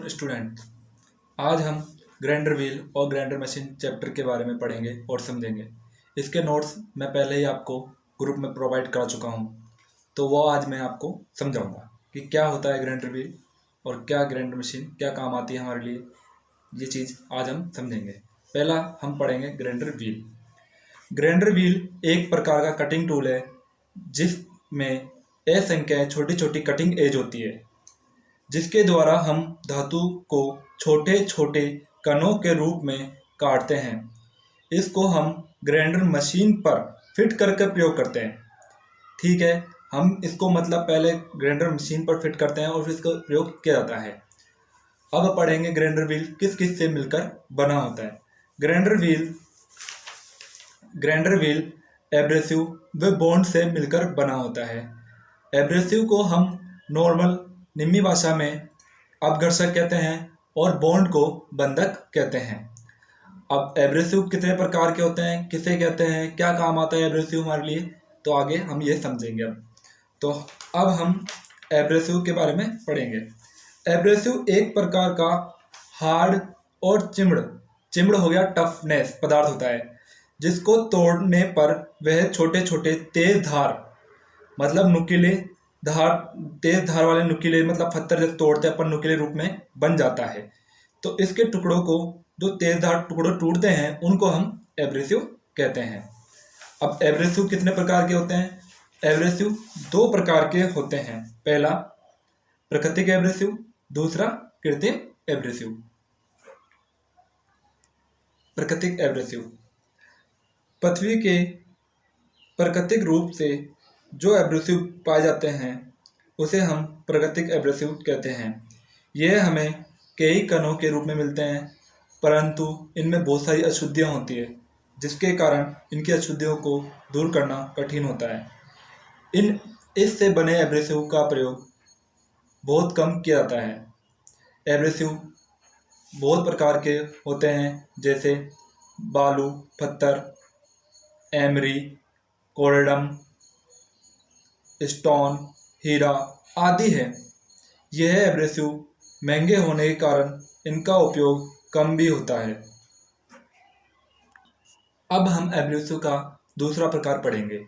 Afternoon student. आज हम grinder wheel और ग्राइंडर मशीन चैप्टर के बारे में पढ़ेंगे और समझेंगे। इसके नोट्स मैं पहले ही आपको ग्रुप में प्रोवाइड करा चुका हूँ, तो वो आज मैं आपको समझाऊंगा कि क्या होता है ग्राइंडर व्हील और क्या ग्राइंडर मशीन क्या काम आती है हमारे लिए। ये चीज़ आज हम समझेंगे। पहला हम पढ़ेंगे ग्राइंडर व्हील। ग्राइंडर व्हील एक प्रकार का कटिंग टूल है जिसमें असंख्य छोटी छोटी कटिंग एज होती है, जिसके द्वारा हम धातु को छोटे छोटे कणों के रूप में काटते हैं। इसको हम ग्राइंडर मशीन पर फिट करके प्रयोग करते हैं। ठीक है, हम इसको पहले ग्राइंडर मशीन पर फिट करते हैं और फिर इसका प्रयोग किया जाता है। अब पढ़ेंगे ग्राइंडर व्हील किस किस से मिलकर बना होता है। ग्राइंडर व्हील एब्रेसिव व बॉन्ड से मिलकर बना होता है। एब्रेसिव को हम नॉर्मल निम्मी भाषा में अपघर्षक कहते हैं और बॉन्ड को बंधक कहते हैं। अब एब्रेसिव कितने प्रकार के होते हैं, किसे कहते हैं, क्या काम आता है एब्रेसिव हमारे लिए, तो आगे हम ये समझेंगे। अब हम एब्रेसिव के बारे में पढ़ेंगे। एब्रेसिव एक प्रकार का हार्ड और चिमड़ हो गया टफनेस पदार्थ होता है, जिसको तोड़ने पर वह छोटे छोटे तेज धार नुकीले तेज धार वाले नुकीले पत्थर जैसे तोड़ते हैं अपन नुकीले रूप में बन जाता है। तो इसके टुकड़ों को जो तेज धार टुकड़ों टूटते हैं उनको हम एब्रेसिव कहते हैं। अब एब्रेसिव कितने प्रकार के होते हैं? एब्रेसिव दो प्रकार के होते हैं। पहला प्राकृतिक एब्रेसिव, दूसरा कृत्रिम एब्रेसिव। प्राकृतिक एब्रेसिव पृथ्वी के प्राकृतिक रूप से जो एब्रेसिव पाए जाते हैं उसे हम प्राकृतिक एब्रेसिव कहते हैं। यह हमें कई कणों के रूप में मिलते हैं, परंतु इनमें बहुत सारी अशुद्धियाँ होती है, जिसके कारण इनकी अशुद्धियों को दूर करना कठिन होता है। इससे बने एब्रेसिव का प्रयोग बहुत कम किया जाता है। एब्रेसिव बहुत प्रकार के होते हैं, जैसे बालू, पत्थर, एमरी, कोरडम, स्टोन, हीरा आदि है। यह एब्रेसिव महंगे होने के कारण इनका उपयोग कम भी होता है। अब हम एब्रेसिव का दूसरा प्रकार पढ़ेंगे,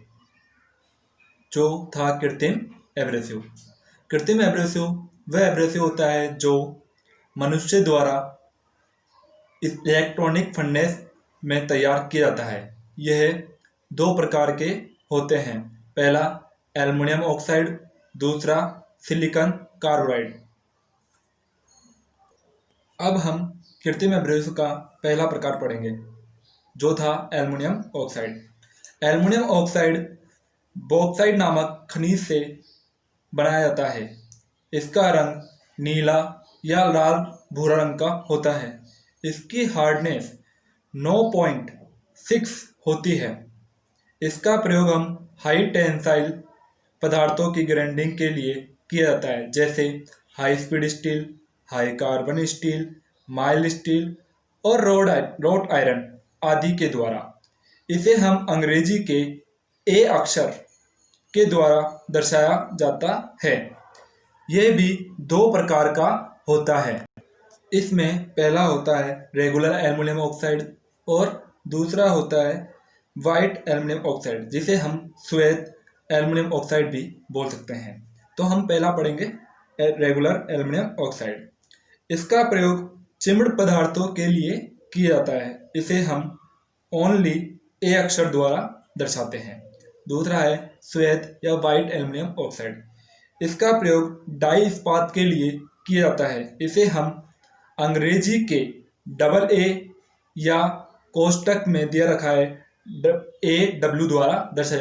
जो था कृत्रिम एब्रेसिव। कृत्रिम एब्रेसिव वह एब्रेसिव होता है जो मनुष्य द्वारा इलेक्ट्रॉनिक फर्नेस में तैयार किया जाता है। यह दो प्रकार के होते हैं। पहला एल्युमिनियम ऑक्साइड, दूसरा सिलिकॉन कार्बाइड। अब हम कृत्रिम एब्रेसिव का पहला प्रकार पढ़ेंगे, जो था aluminium oxide. Aluminium oxide bauxite नामक खनिज से बनाया जाता है। इसका रंग नीला या लाल भूरा रंग का होता है। इसकी हार्डनेस 9.6 होती है। इसका प्रयोग हम हाई टेंसाइल पदार्थों की ग्राइंडिंग के लिए किया जाता है, जैसे high speed steel, high carbon steel, mild steel और रोड आयरन आदि के द्वारा। इसे हम अंग्रेजी के ए अक्षर के द्वारा दर्शाया जाता है। यह भी दो प्रकार का होता है। इसमें पहला होता है रेगुलर एल्युमिनियम ऑक्साइड और दूसरा होता है वाइट एल्युमिनियम ऑक्साइड, जिसे हम श्वेत एल्युमिनियम ऑक्साइड भी बोल सकते हैं। तो हम पहला पढ़ेंगे रेगुलर एल्युमिनियम ऑक्साइड। इसका प्रयोग चिमड़ पदार्थों के लिए किया जाता है। इसे हम ओनली ए अक्षर द्वारा दर्शाते हैं। दूसरा है श्वेत या वाइट एल्युमिनियम ऑक्साइड। इसका प्रयोग डाई इस्पात के लिए किया जाता है। इसे हम अंग्रेजी के AA या कोष्टक में दिया रखा है AW द्वारा दर्शाया